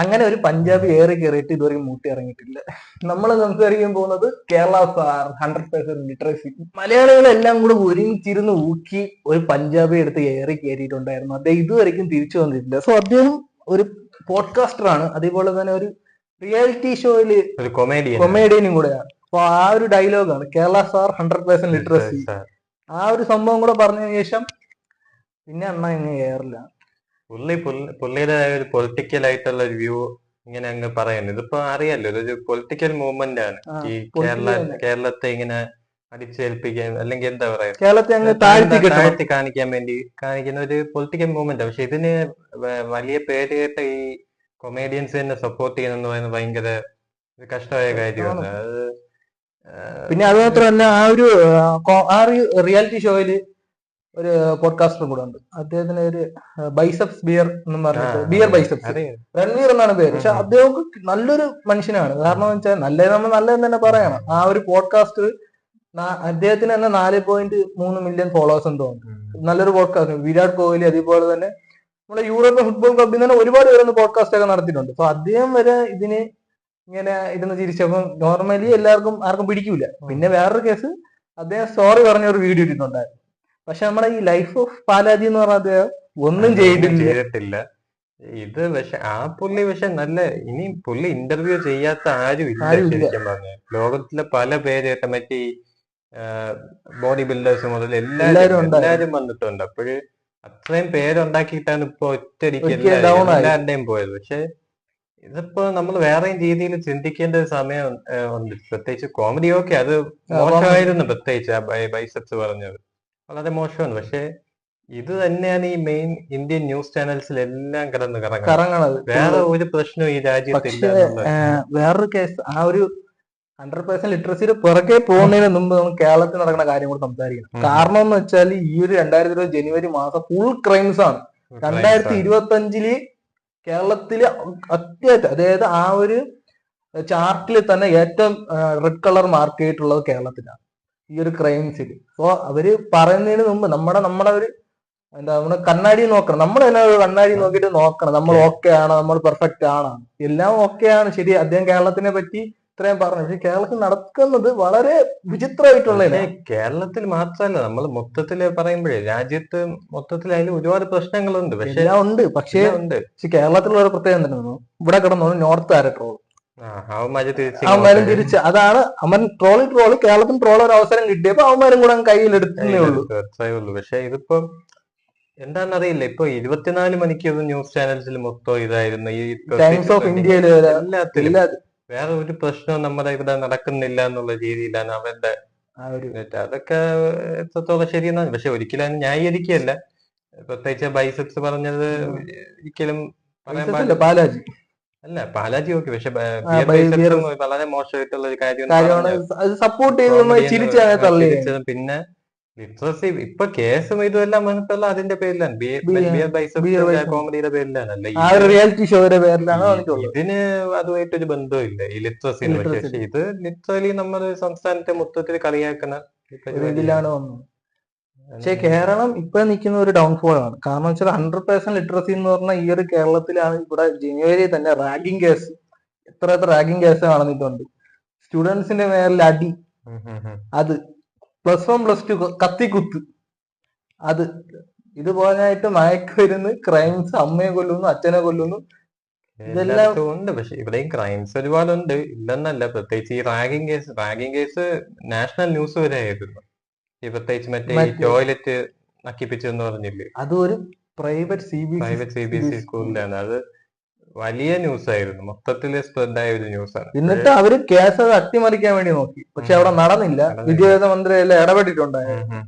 അങ്ങനെ ഒരു പഞ്ചാബി ഏറി കയറിയിട്ട് ഇതുവരെ മൂട്ടി ഇറങ്ങിയിട്ടില്ല. നമ്മൾ സംസാരിക്കാൻ പോകുന്നത് കേരള 100% ലിറ്ററസി. മലയാളികളെല്ലാം കൂടെ ഒരുമിച്ചിരുന്ന് ഊക്കി ഒരു പഞ്ചാബി എടുത്ത് ഏറി കയറിയിട്ടുണ്ടായിരുന്നു. അദ്ദേഹം ഇതുവരെയ്ക്കും തിരിച്ചു വന്നിട്ടില്ല. സോ അദ്ദേഹം ഒരു പോഡ്കാസ്റ്റർ ആണ്, അതേപോലെ തന്നെ ഒരു റിയാലിറ്റി ഷോയില് ഒരു കൊമേഡിയനും കൂടെയാണ്. അപ്പൊ ആ ഒരു ഡയലോഗാണ് കേരള 100% ലിറ്ററസി. ആ ഒരു സംഭവം കൂടെ പറഞ്ഞതിന് ശേഷം പിന്നെ അണ്ണ ഇങ്ങനെ ഏറില്ല. പുള്ളിയുടേതായ ഒരു പൊളിറ്റിക്കൽ ആയിട്ടുള്ള ഒരു വ്യൂ ഇങ്ങനെ അങ്ങ് പറയുന്നത്. ഇതിപ്പോ അറിയാലോ, ഇതൊരു പൊളിറ്റിക്കൽ മൂവ്മെന്റ് ആണ്. ഈ കേരളത്തെ ഇങ്ങനെ അടിച്ചേൽപ്പിക്കാൻ, അല്ലെങ്കിൽ എന്താ പറയാ, കേരളത്തെ അങ്ങ് താഴ്ത്തി കാണിക്കാൻ വേണ്ടി കാണിക്കുന്ന ഒരു പൊളിറ്റിക്കൽ മൂവ്മെന്റ്. പക്ഷെ ഇതിന് വലിയ പേര് കേട്ട ഈ കൊമേഡിയൻസ് തന്നെ സപ്പോർട്ട് ചെയ്യുന്നെന്ന് പറയുന്നത് ഭയങ്കര ഒരു കഷ്ടമായ കാര്യമാണ്. അത് പിന്നെ അത് മാത്രമല്ല, ആ ഒരു റിയാലിറ്റി ഷോയില് ഒരു പോഡ്കാസ്റ്റർ കൂടെ ഉണ്ട്. അദ്ദേഹത്തിന് ഒരു ബൈസെപ്സ് ബിയർ എന്നും പറഞ്ഞിട്ട്, ബിയർ ബൈസെപ്സ് രൺവീർ എന്നാണ് പേര്. പക്ഷെ അദ്ദേഹം നല്ലൊരു മനുഷ്യനാണ്. കാരണം എന്ന് വെച്ചാൽ നല്ലതെന്ന് തന്നെ പറയണം. ആ ഒരു പോഡ്കാസ്റ്റ് അദ്ദേഹത്തിന് തന്നെ 4.3 മില്യൺ ഫോളോവേഴ്സ് എന്ന് തോന്നുന്നു. നല്ലൊരു പോഡ്കാസ്റ്റ്. വിരാട് കോഹ്ലി, അതേപോലെ തന്നെ നമ്മുടെ യൂറോപ്യൻ ഫുട്ബോൾ ക്ലബിൽ നിന്ന് ഒരുപാട് പേരൊന്ന് പോഡ്കാസ്റ്റ് ഒക്കെ നടത്തിയിട്ടുണ്ട്. അപ്പൊ അദ്ദേഹം വരെ ഇതിന് ഇങ്ങനെ ഇരുന്ന് ചിരിച്ചപ്പോൾ നോർമലി ആർക്കും പിടിക്കൂല. പിന്നെ വേറൊരു കേസ്, അദ്ദേഹം സോറി പറഞ്ഞ ഒരു വീഡിയോ ഇട്ടിട്ടുണ്ടായിരുന്നു. പക്ഷെ നമ്മുടെ ഈ ലൈഫ് ഓഫ് പാലാജി എന്ന് പറഞ്ഞാൽ അദ്ദേഹം ഒന്നും ചെയ്തിട്ടില്ല. ഇത് പക്ഷെ പക്ഷെ നല്ല, ഇനി പുള്ളി ഇന്റർവ്യൂ ചെയ്യാത്ത ആരും ഇല്ല ശരിക്കും പറഞ്ഞ. ലോകത്തിലെ പല പേര് മറ്റേ ബോഡി ബിൽഡേഴ്സ് മുതൽ എല്ലാരും വന്നിട്ടുണ്ട്. അപ്പോഴ് അത്രയും പേരുണ്ടാക്കിയിട്ടാണ് ഇപ്പൊ ഒറ്റയടിക്ക് എല്ലാവരുടെയും പോയത്. പക്ഷെ ഇതിപ്പോ നമ്മൾ വേറെ രീതിയിൽ ചിന്തിക്കേണ്ട ഒരു സമയം ഉണ്ട്. പ്രത്യേകിച്ച് കോമഡി ഒക്കെ അത് മോശമായിരുന്നു. പ്രത്യേകിച്ച് ബൈസെപ്സ് പറഞ്ഞത് വളരെ മോശമാണ്. പക്ഷെ ഇത് തന്നെയാണ് ഈ മെയിൻ ഇന്ത്യൻ ന്യൂസ് ചാനൽസിലെല്ലാം കിടന്ന് കറങ്ങുന്നത്. വേറെ ഒരു പ്രശ്നവും ഈ രാജ്യത്തില്ല. വേറൊരു കേസ്, ആ ഒരു 100% ലിറ്ററസിയുടെ പുറകെ പോകുന്നതിന് മുമ്പ് നമുക്ക് കേരളത്തിൽ നടക്കുന്ന കാര്യം കൂടെ സംസാരിക്കണം. കാരണം എന്ന് വെച്ചാൽ ഈ ഒരു 2020 ജനുവരി മാസം ഫുൾ ക്രൈംസ് ആണ്. 2025 കേരളത്തില് അത്യാവശ്യം, അതായത് ആ ഒരു ചാർട്ടിൽ തന്നെ ഏറ്റവും റെഡ് കളർ മാർക്ക് ചെയ്തിട്ടുള്ളത് കേരളത്തിലാണ് ഈ ഒരു ക്രൈംസിൽ. സോ അവര് പറയുന്നതിന് മുമ്പ് നമ്മുടെ ഒരു നമ്മള് കണ്ണാടി നോക്കണം. നമ്മൾ തന്നെ ഒരു കണ്ണാടി നോക്കിയിട്ട് നോക്കണം, നമ്മൾ ഓക്കെ ആണോ, നമ്മൾ പെർഫെക്റ്റ് ആണോ, എല്ലാം ഓക്കെ ആണ്. ശരി, അദ്ദേഹം കേരളത്തിനെ പറ്റി ഇത്രയും പറഞ്ഞു. പക്ഷെ കേരളത്തിൽ നടക്കുന്നത് വളരെ വിചിത്രമായിട്ടുള്ള, കേരളത്തിൽ മാത്രമല്ല, നമ്മൾ മൊത്തത്തില് പറയുമ്പോഴേ രാജ്യത്ത് മൊത്തത്തിലായാലും ഒരുപാട് പ്രശ്നങ്ങളുണ്ട്. പക്ഷെ പക്ഷേ കേരളത്തിലുള്ള ഒരു പ്രത്യേകത എന്തായിരുന്നു, ഇവിടെ കിടന്നു നോർത്ത് ആരെ ട്രോൾ, അവന്മാരും തിരിച്ച്. അതാണ് അവൻ ട്രോളി കേരളത്തിൽ ട്രോൾ ഒരു അവസരം കിട്ടിയപ്പോ അവന്മാരും കൂടെ കയ്യിലെടുത്തേ ഉള്ളൂ. പക്ഷെ ഇതിപ്പോ എന്താണെന്നറിയില്ല. ഇപ്പൊ 24 മണിക്കൂർ ന്യൂസ് ചാനൽസിൽ മൊത്തം ഇതായിരുന്നു. ഈ ടൈംസ് ഓഫ് ഇന്ത്യയില് എല്ലാത്തിലും വേറെ ഒരു പ്രശ്നവും നമ്മുടെ ഇവിടെ നടക്കുന്നില്ല എന്നുള്ള രീതിയിലാണ് അവരുടെ അതൊക്കെ എത്രത്തോളം ശരിയെന്നാണ്. പക്ഷെ ഒരിക്കലും ന്യായീകരിക്കുകയല്ല. പ്രത്യേകിച്ച് ബൈസെപ്സ് പറഞ്ഞത് ഒരിക്കലും പാലാജി അല്ല, പാലാജി ഓക്കെ. പക്ഷെ വളരെ മോശമായിട്ടുള്ള ഒരു കാര്യമാണ്. സപ്പോർട്ട് ചെയ്ത് പിന്നെ ലിറ്ററസി ഇപ്പൊ കേസും ഇതുമെല്ലാം വന്നിട്ടുള്ള അതിന്റെ പേരിലാണ്, കോമഡിയുടെ പേരിലാണല്ലേ, റിയാലിറ്റി ഷോയുടെ പേരിലാണ്. ഇതിന് അതുമായിട്ടൊരു ബന്ധമില്ല ഈ ലിറ്ററസിന്. പക്ഷെ ഇത് ലിറ്ററലി നമ്മുടെ സംസ്ഥാനത്തെ മൊത്തത്തിൽ കളിയാക്കുന്ന ഇതിലാണ് വന്നത്. പക്ഷെ കേരളം ഇപ്പൊ നിൽക്കുന്ന ഒരു ഡൗൺഫോൾ ആണ്. കാരണം വെച്ചാൽ 100% ലിറ്ററസി എന്ന് പറഞ്ഞാൽ ഈ ഒരു കേരളത്തിലാണ്. ഇവിടെ ജനുവരി തന്നെ റാഗിങ് കേസ്, എത്ര റാഗിങ് കേസ് നടന്നിട്ടുണ്ട്. സ്റ്റുഡൻസിന്റെ മേലിൽ അടി, അത് +1 +2 കത്തിക്കുത്ത്, അത് ഇതുപോലായിട്ട് മയക്കുമരുന്ന്, ക്രൈംസ്, അമ്മയെ കൊല്ലുന്നു, അച്ഛനെ കൊല്ലുന്നു, ഇതെല്ലാം ഉണ്ട്. പക്ഷെ ഇവിടെയും ക്രൈംസ് ഒരുപാടുണ്ട്, ഇല്ലെന്നല്ല. പ്രത്യേകിച്ച് ഈ റാഗിങ് കേസ് നാഷണൽ ന്യൂസ് വരെ ആയിരുന്നു. ഈ പ്രത്യേകിച്ച് മറ്റേ ഈ ടോയ്ലറ്റ് നക്കിപ്പിച്ചെന്ന് പറഞ്ഞില്ലേ, അത് ഒരു പ്രൈവറ്റ് CBSE സ്കൂളിലാണ്. അത് വലിയ ന്യൂസ് ആയിരുന്നു, മൊത്തത്തില് സ്പ്രെഡ് ആയ ഒരു ന്യൂസാണ്. എന്നിട്ട് അവര് കേസ് അട്ടിമറിക്കാൻ വേണ്ടി നോക്കി, പക്ഷെ അവിടെ നടന്നില്ല. വിദ്യാഭ്യാസ മന്ത്രി എല്ലാം ഇടപെട്ടിട്ടുണ്ടായിരുന്നു.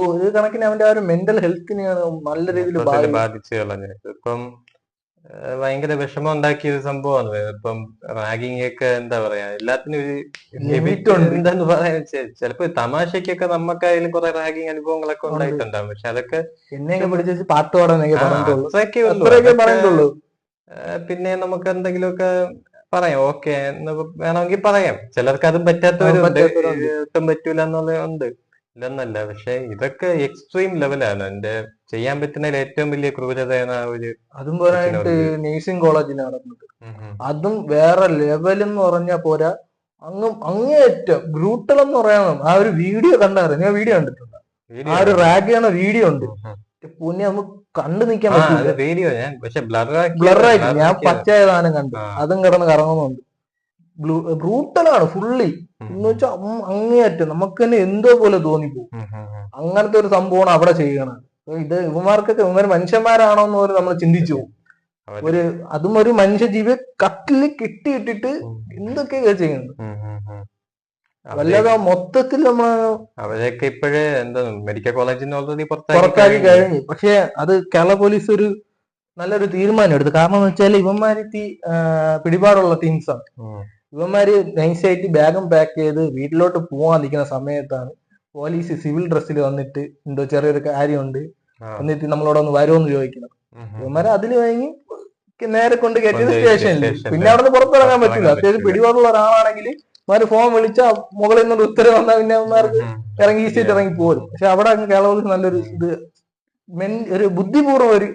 ഒരു കണക്കിന് അവന്റെ ആ ഒരു മെന്റൽ ഹെൽത്തിനെയാണ് നല്ല രീതിയിൽ ബാധിച്ചു കളഞ്ഞത്. ഇപ്പം ഭയങ്കര വിഷമം ഉണ്ടാക്കിയ ഒരു സംഭവമാണ്. ഇപ്പം റാഗിങ് ഒക്കെ എന്താ പറയാ, എല്ലാത്തിനും ഒരു ലിമിറ്റ് എന്താന്ന് പറയാൻ. ചിലപ്പോ തമാശക്കൊക്കെ നമുക്കായാലും കുറെ റാഗിങ് അനുഭവങ്ങളൊക്കെ ഉണ്ടായിട്ടുണ്ടാവും. പക്ഷെ അതൊക്കെ എന്നെയൊക്കെ പിടിച്ച് പാട്ട് പാടാനൊക്കെ പറഞ്ഞിട്ടുള്ളൂ. പിന്നെ നമുക്ക് എന്തെങ്കിലുമൊക്കെ പറയാം, ഓക്കെ എന്ന് വേണമെങ്കിൽ പറയാം. ചിലർക്ക് അതും പറ്റാത്തവരുണ്ട്, ഒട്ടും പറ്റൂല എന്നുള്ളത് ഉണ്ട്. ഇല്ലെന്നല്ല, പക്ഷെ ഇതൊക്കെ എക്സ്ട്രീം ലെവലാണ്. എന്റെ ചെയ്യാൻ പറ്റുന്നതിൽ ഏറ്റവും വലിയ ക്രൂരതയാണ് ആ ഒരു അതും പോരായിട്ട് കൊച്ചിനോട്. നേഴ്സിംഗ് കോളേജിൽ നടന്നത് ഉം ഉം. അതും വേറെ ലെവൽ എന്ന് പറഞ്ഞാൽ പോരാ, അങ്ങേയറ്റം ബ്രൂട്ടൽ എന്ന് പറയാൻ. ആ ഒരു വീഡിയോ കണ്ടായിരുന്നു, ഞാൻ വീഡിയോ കണ്ടിട്ടുണ്ട്. വീഡിയോ ആ ഒരു റാഗ് ചെയ്യണ വീഡിയോ ഉണ്ട്. ഉം ഉം. പുണ്യ നമുക്ക് കണ്ടു നിൽക്കാൻ ആ പറ്റില്ല. അത് വീഡിയോ ഞാൻ പക്ഷെ ബ്ലറാക്കി ബ്ലറായിട്ട് ഞാൻ പച്ചയായ സാധനം കണ്ടു, അതും കിടന്ന് കറങ്ങുന്നുണ്ട്. ബ്രൂട്ടലാണ് ഫുള്ളി എന്ന് വെച്ചാൽ അങ്ങേയറ്റം നമുക്ക് തന്നെ എന്തോ പോലെ തോന്നിപ്പോകും. അങ്ങനത്തെ ഒരു സംഭവമാണ് അവിടെ ചെയ്യണത്. ഇവന്മാർക്കൊക്കെ ഇവന്മാർ മനുഷ്യന്മാരാണോ എന്ന് പോലും നമ്മൾ ചിന്തിച്ചു പോകും. അതും ഒരു മനുഷ്യജീവിയെ കട്ടില് കെട്ടിയിട്ടിട്ട് എന്തൊക്കെയാ ചെയ്യുന്നത്. വല്ലതാ മൊത്തത്തിൽ നമ്മള് അവരൊക്കെ ഇപ്പോഴേ എന്താ മെഡിക്കൽ കോളേജിൽ നിന്ന് ഓൾറെഡി പുറത്താക്കി കഴിഞ്ഞു. പക്ഷെ അത് കേരള പോലീസ് ഒരു നല്ലൊരു തീരുമാനം എടുത്തു. കാരണം എന്ന് വെച്ചാൽ ഇവന്മാര് പിടിപാടുള്ള ടീംസാണ്. ഇവന്മാര് നൈസായിട്ട് ബാഗും പാക്ക് ചെയ്ത് വീട്ടിലോട്ട് പോകാൻ നിൽക്കുന്ന സമയത്താണ് പോലീസ് സിവിൽ ഡ്രസ്സിൽ വന്നിട്ട് എന്തോ ചെറിയൊരു കാര്യമുണ്ട് എന്നിട്ട് നമ്മളോട് ഒന്ന് വരുമെന്ന് ചോദിക്കണം. ഇവന്മാരെ അതിൽ വാങ്ങി നേരെ കൊണ്ട് കയറ്റിയത് സ്റ്റേഷനിൽ. പിന്നെ അവിടെ നിന്ന് പുറത്തിറങ്ങാൻ പറ്റില്ല. അത്യാവശ്യം പിടിപാടുള്ള ഒരാളാണെങ്കിൽ അവന്മാര് ഫോൺ വിളിച്ചാൽ മുകളിൽ നിന്നൊരു ഉത്തരവ് വന്നാൽ പിന്നെ അവന്മാർക്ക് ഇറങ്ങി ഈസിയായിട്ട് ഇറങ്ങി പോരും. പക്ഷെ അവിടെ കേരള പോലീസ് നല്ലൊരു ഒരു ബുദ്ധിപൂർവ്വം ഒരു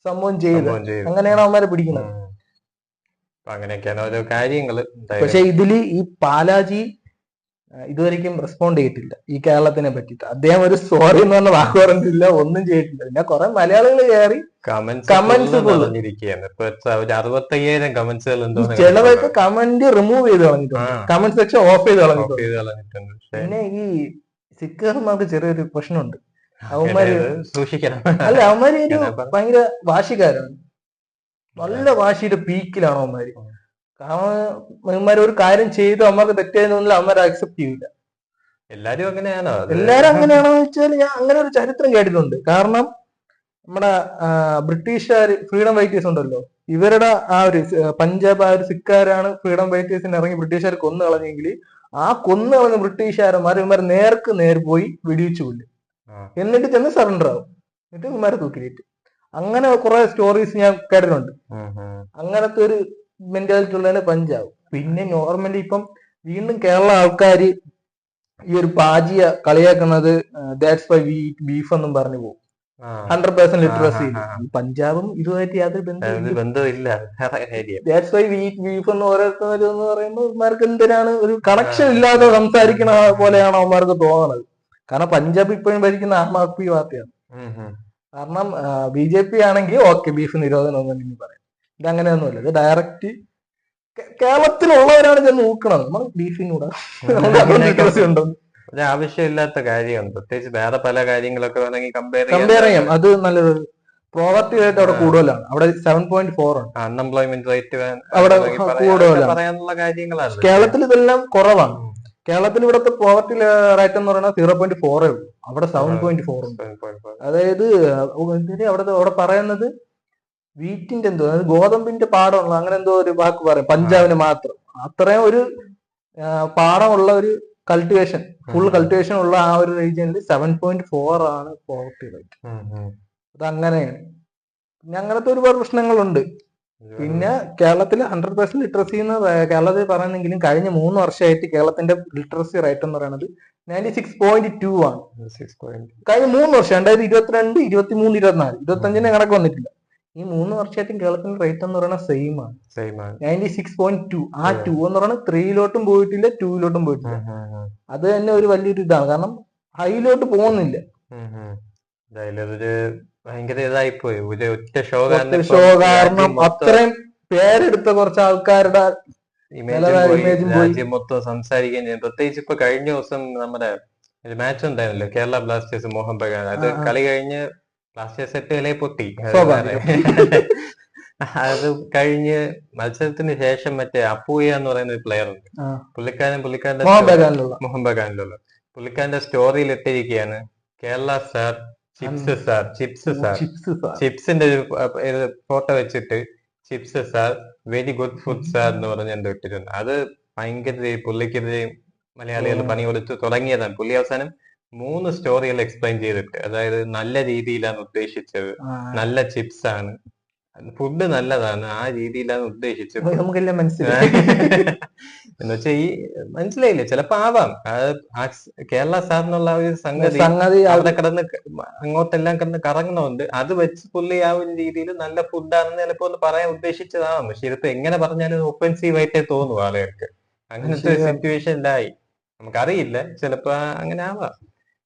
സംഭവം ചെയ്ത് അങ്ങനെയാണ് അവന്മാരെ പിടിക്കുന്നത്. അങ്ങനെയൊക്കെയാണ് ഓരോ കാര്യങ്ങള്. പക്ഷെ ഇതില് ഈ പാലാജി ഇതുവരെയും റെസ്പോണ്ട് ചെയ്തിട്ടില്ല ഈ കേരളത്തിനെ പറ്റിയിട്ട്. അദ്ദേഹം ഒരു സോറി എന്ന് പറഞ്ഞ വാക്ക് പറഞ്ഞിട്ടില്ല, ഒന്നും ചെയ്തിട്ടില്ല. പിന്നെ കുറെ മലയാളികൾ കയറി കമന്റ്സ് ചിലവർക്ക് കമന്റ് റിമൂവ് ചെയ്ത് കളഞ്ഞിട്ടുണ്ട്, കമന്റ് സെക്ഷൻ ഓഫ് ചെയ്ത് കളഞ്ഞിട്ടുണ്ട്. പിന്നെ ഈ സിഖർമാർക്ക് ചെറിയൊരു പ്രശ്നമുണ്ട്. അവന്മാര് സൂക്ഷിക്കണം. അല്ല, അവന്മാര് ഒരു ഭയങ്കര വാശിക്കാരാണ്. നല്ല വാശിയുടെ പീക്കിലാണ് അവന്മാര്. കാരണം അവന്മാര് ഒരു കാര്യം ചെയ്ത് അവന്മാർക്ക് തെറ്റേന്നൊന്നും അവന്മാരെ അക്സെപ്റ്റ് ചെയ്യില്ല. എല്ലാരും അങ്ങനെയാണോ? എല്ലാരും അങ്ങനെയാണോ വെച്ചാൽ ഞാൻ അങ്ങനെ ഒരു ചരിത്രം കേട്ടിട്ടുണ്ട്. കാരണം നമ്മുടെ ബ്രിട്ടീഷുകാര് ഫ്രീഡം ഫൈറ്റേഴ്സ് ഉണ്ടല്ലോ, ഇവരുടെ ആ ഒരു പഞ്ചാബ് ആ ഒരു സിഖുകാരാണ് ഫ്രീഡം ഫൈറ്റേഴ്സിന് ഇറങ്ങി ബ്രിട്ടീഷുകാർ കൊന്നു കളഞ്ഞെങ്കിൽ ആ കൊന്നു കളഞ്ഞ ബ്രിട്ടീഷുകാരന്മാർ ഇവന്മാർ നേർക്ക് നേർ പോയി വെടിവെച്ചു കൊല്ലും, എന്നിട്ട് ചെന്ന് സറണ്ടർ ആവും, എന്നിട്ട് ഇവന്മാരെ തൂക്കിലേറ്റ്. അങ്ങനെ കുറെ സ്റ്റോറീസ് ഞാൻ കേട്ടിട്ടുണ്ട്. അങ്ങനത്തെ ഒരു മെന്റാലിറ്റി ഉള്ളതിന് പഞ്ചാബ്. പിന്നെ നോർമലി ഇപ്പം വീണ്ടും കേരള ആൾക്കാര് ഈ ഒരു പാജിയ കളിയാക്കുന്നത് that's why we eat beef എന്നും പറഞ്ഞു പോകും. 100% ലിറ്ററസി. പഞ്ചാബും ഇതുമായിട്ട് യാതൊരു ബന്ധമില്ല. That's why we eat beef എന്ന് ഓരോരുത്തരും എന്ന് പറയുമ്പോൾ അവന്മാർക്ക് എന്തിനാണ് ഒരു കണക്ഷൻ ഇല്ലാതെ സംസാരിക്കണ പോലെയാണ് അവന്മാർക്ക് തോന്നുന്നത്. കാരണം പഞ്ചാബ് ഇപ്പോഴും ഭരിക്കുന്ന ആം ആദ്മി പാർട്ടിയാണ്. കാരണം BJP ആണെങ്കിൽ ഓക്കെ ബീഫ് നിരോധനം ഒന്നും പറയാം. ഇത് അങ്ങനെയൊന്നുമില്ല. ഇത് ഡയറക്റ്റ് കേരളത്തിലുള്ളവരാണ് ചെന്ന് നോക്കണത്. നമ്മൾ ബീഫിനൂടെ ആവശ്യമില്ലാത്ത കാര്യമാണ്. പ്രത്യേകിച്ച് വേറെ പല കാര്യങ്ങളൊക്കെ വേണമെങ്കിൽ കമ്പയർ ചെയ്യാം. അത് നല്ലൊരു പോവർട്ടി റേറ്റ് അവിടെ കൂടുതലാണ്. അവിടെ 7.4 ആണ്. അൺഎംപ്ലോയ്മെന്റ് റേറ്റ് അവിടെ കൂടുതലാണ്. പറയാനുള്ള കാര്യങ്ങളാണ്. കേരളത്തിൽ ഇതെല്ലാം കുറവാണ്. കേരളത്തിൽ ഇവിടുത്തെ പോവർട്ടി റേറ്റ് എന്ന് പറയുന്നത് 0.4 ഉള്ളൂ. അവിടെ 7.4 ഉണ്ട്. അതായത് അവിടെ പറയുന്നത് വീറ്റിന്റെ എന്തോ ഗോതമ്പിന്റെ പാടമുള്ള അങ്ങനെ എന്തോ ഒരു വാക്ക് പറയും പഞ്ചാബിന് മാത്രം. അത്രയും ഒരു പാടമുള്ള ഒരു കൾട്ടിവേഷൻ, ഫുൾ കൾട്ടിവേഷൻ ഉള്ള ആ ഒരു റീജിയനിൽ 7.4 ആണ് പോവർട്ടി റേറ്റ്. അത് അങ്ങനെയാണ്. പിന്നെ അങ്ങനത്തെ ഒരുപാട് പ്രശ്നങ്ങളുണ്ട്. പിന്നെ കേരളത്തിൽ 100% ലിറ്ററസി എന്ന് കേരളത്തിൽ പറയുന്നെങ്കിലും കഴിഞ്ഞ 3 വർഷമായിട്ട് കേരളത്തിന്റെ ലിറ്ററസി റേറ്റ് എന്ന് പറയുന്നത് 96.2 ആണ്. കഴിഞ്ഞ 3 വർഷം 2022, 23, 24, 25 കണക്ക് വന്നിട്ടില്ല. ഈ 3 വർഷമായിട്ടും കേരളത്തിന്റെ റേറ്റ് എന്ന് പറയുന്നത് സെയിം ആണ്. 96.2. ആ 2 എന്ന് പറയുന്നത് 3-ലോട്ടും പോയിട്ടില്ല, 2-ലോട്ടും പോയിട്ടില്ല. അത് തന്നെ ഒരു വലിയൊരു ഇതാണ്. കാരണം ഹൈയിലോട്ട് പോകുന്നില്ല. ഭയങ്കര ഇതായിപ്പോയി ഒറ്റ ഷോ കാരണം അത്രയും പേരെടുത്ത കുറച്ച് ആൾക്കാരുടെ രാജ്യം മൊത്തം സംസാരിക്കാൻ. പ്രത്യേകിച്ച് ഇപ്പൊ കഴിഞ്ഞ ദിവസം നമ്മുടെ ഒരു മാച്ച് ഉണ്ടായിരുന്നല്ലോ, കേരള ബ്ലാസ്റ്റേഴ്സ് മോഹൻ ബഗാൻ. അത് കളി കഴിഞ്ഞ് ബ്ലാസ്റ്റേഴ്സ് 8 നിലയിൽ പൊട്ടി. അത് കഴിഞ്ഞ് മത്സരത്തിന് ശേഷം മറ്റേ അപ്പൂയ എന്ന് പറയുന്ന ഒരു പ്ലെയർ ഉണ്ട്, പുള്ളിക്കാരന്റെ മോഹൻ ബഗാനിലുള്ള പുള്ളിക്കാരന്റെ സ്റ്റോറിയിൽ ഇട്ടിരിക്കുകയാണ് കേരള സാർ ചിപ്സ് സാർ, ചിപ്സിന്റെ ഒരു ഫോട്ടോ വെച്ചിട്ട് chips sir very good food sir എന്ന് പറഞ്ഞ് എന്തോ ഇട്ടിട്ടുണ്ട്. അത് ഭയങ്കര പുള്ളിക്കെതിരെ മലയാളികൾ പണി കൊടുത്ത് തുടങ്ങിയതാണ്. പുള്ളി അവസാനം 3 സ്റ്റോറികൾ എക്സ്പ്ലെയിൻ ചെയ്തിട്ട്, അതായത് നല്ല രീതിയിലാണ് ഉദ്ദേശിച്ചത്, നല്ല ചിപ്സ് ആണ്, ഫുഡ് നല്ലതാണ്, ആ രീതിയിലാണ് ഉദ്ദേശിച്ചത്. നമുക്കെല്ലാം മനസ്സിലായി. എന്നുവെച്ചാ ഈ മനസ്സിലായില്ലേ, ചിലപ്പോ ആവാം കേരള സ്റ്റാർ എന്നുള്ള ഒരു സംഗതി അവിടെ കിടന്ന് അങ്ങോട്ടെല്ലാം കിടന്ന് കറങ്ങുന്നുണ്ട്. അത് വെച്ച് പുള്ളി ആ ഒരു രീതിയിൽ നല്ല ഫുഡാണെന്ന് ചിലപ്പോ ഒന്ന് പറയാൻ ഉദ്ദേശിച്ചതാവും. പക്ഷെ ഇതിപ്പോ എങ്ങനെ പറഞ്ഞാലും ഒഫൻസീവ് ആയിട്ടേ തോന്നും ആളുകൾക്ക്. അങ്ങനത്തെ സിറ്റുവേഷനിലായി. നമുക്കറിയില്ല, ചിലപ്പോ അങ്ങനെ ആവാം.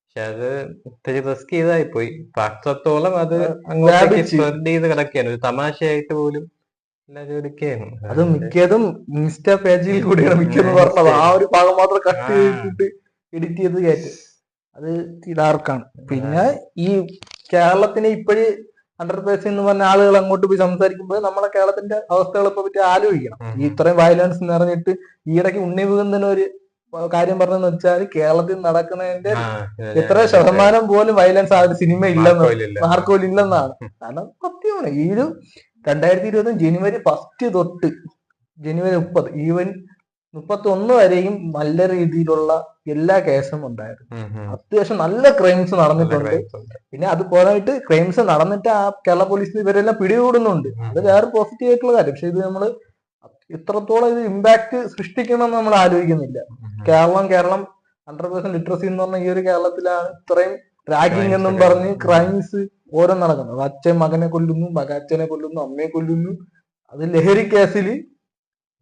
പക്ഷെ അത് ഇത്തിരി റിസ്ക് ചെയ്തായി പോയി. അത്രത്തോളം അത് അങ്ങോട്ടേക്ക് സ്പ്രെഡ് ചെയ്ത് കിടക്കുകയാണ്. ഒരു തമാശയായിട്ട് പോലും എല്ലാരും എടുക്കുകയാണ്. അത് മിക്കതും ഇൻസ്റ്റാ പേജിൽ കൂടിയാണ് മിക്കതും പറഞ്ഞത്. ആ ഒരു ഭാഗം മാത്രം കട്ട് ചെയ്തിട്ട് എഡിറ്റ് ചെയ്ത് കയറ്റും. അത് ഡാർക്കാണ്. പിന്നെ ഈ കേരളത്തിനെ ഇപ്പോഴും 100% എന്ന് പറഞ്ഞ ആളുകൾ അങ്ങോട്ട് പോയി സംസാരിക്കുമ്പോൾ നമ്മളെ കേരളത്തിന്റെ അവസ്ഥകളെ പറ്റി ആലോചിക്കണം. ഈ ഇത്രയും വയലൻസ് നിറഞ്ഞിട്ട് ഈയിടയ്ക്ക് ഉണ്ണി മുകുന്ദൻ ഒരു കാര്യം പറഞ്ഞെന്ന് വെച്ചാൽ കേരളത്തിൽ നടക്കുന്നതിന്റെ എത്ര ശതമാനം പോലും വയലൻസ് ആ ഒരു സിനിമ ഇല്ലെന്ന്, നാർക്കോയില്ലെന്നാണ്. കാരണം സത്യമാണ്. ഈ ഒരു 2020 ജനുവരി 1 തൊട്ട് ജനുവരി 30 ഈവൻ 31 വരെയും നല്ല രീതിയിലുള്ള എല്ലാ കേസും ഉണ്ടായിരുന്നു. അത്യാവശ്യം നല്ല ക്രൈംസ് നടന്നിട്ടുണ്ട്. പിന്നെ അത് പോരായിട്ട് ക്രൈംസ് നടന്നിട്ട് ആ കേരള പോലീസിൽ ഇവരെല്ലാം പിടികൂടുന്നുണ്ട്. അത് വേറെ പോസിറ്റീവ് ആയിട്ടുള്ള കാര്യം. പക്ഷെ ഇത് നമ്മള് ഇത്രത്തോളം ഇത് ഇമ്പാക്ട് സൃഷ്ടിക്കണമെന്ന് നമ്മൾ ആലോചിക്കുന്നില്ല. കേരളം 100% ലിറ്ററസി എന്ന് പറഞ്ഞ ഈ ഒരു കേരളത്തിലാണ് ഇത്രയും റാഗിങ് എന്നും പറഞ്ഞ് ക്രൈംസ് ഓരോ നടക്കുന്നത്. അച്ഛൻ മകനെ കൊല്ലുന്നു, അച്ഛനെ കൊല്ലുന്നു, അമ്മയെ കൊല്ലുന്നു. അത് ലഹരി കേസിൽ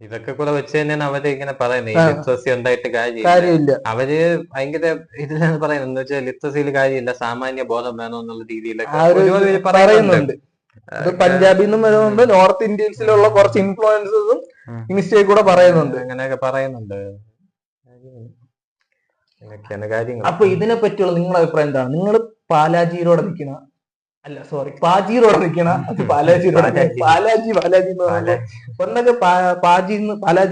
ഇതൊക്കെ കൂടെ വെച്ച് തന്നെയാണ് അവര് ഇങ്ങനെ പറയുന്നത്. ലിറ്ററസി ഉണ്ടായിട്ട് കാര്യമില്ല. അവര് ഭയങ്കര ഇതിലാണ് പറയുന്നത്. എന്ന് വെച്ചാൽ ലിറ്ററസിയിൽ കാര്യമില്ല, സാമാന്യ ബോധം വേണം എന്നുള്ള രീതിയിലൊക്കെ പറയുന്നുണ്ട്. അത് പഞ്ചാബിൽ നിന്നും വരുന്നുണ്ട്, നോർത്ത് ഇന്ത്യൻസിലുള്ള കുറച്ച് ഇൻഫ്ലുവൻസസും ഇൻസ്റ്റയിൽ കൂടെ പറയുന്നുണ്ട്. അങ്ങനെയൊക്കെ പറയുന്നുണ്ട്. അപ്പൊ ഇതിനെ പറ്റിയുള്ള നിങ്ങളുടെ അഭിപ്രായം എന്താണ്? നിങ്ങൾ പാലാജിയിലൂടെ നിൽക്കണ പാജിയിലൂടെ നിൽക്കണ? അത് പാലാജി എന്ന് പറയുമ്പോൾ ഒന്നൊക്കെ പാലാജി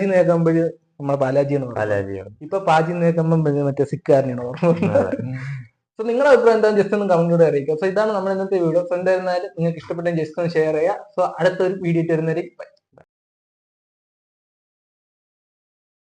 എന്ന് കേൾക്കുമ്പോഴ് നമ്മളെ പാലാജി എന്ന് പറയും. ഇപ്പൊ പാജി എന്ന് കേൾക്കുമ്പോൾ മറ്റേ സിക്കാരനാണ് ഓർമ്മ. സോ നിങ്ങളുടെ അഭിപ്രായം എന്താ ജസ്റ്റ് ഒന്ന് കമന്റിലൂടെ അറിയിക്കാം. സോ ഇതാണ് നമ്മുടെ ഇന്നത്തെ വീഡിയോ. സോ എന്തായിരുന്നാലും നിങ്ങൾക്ക് ഇഷ്ടപ്പെട്ട ജസ്റ്റ് ഒന്ന് ഷെയർ ചെയ്യാം. സോ അടുത്തൊരു വീഡിയോ വരുന്നവരെ ബൈ.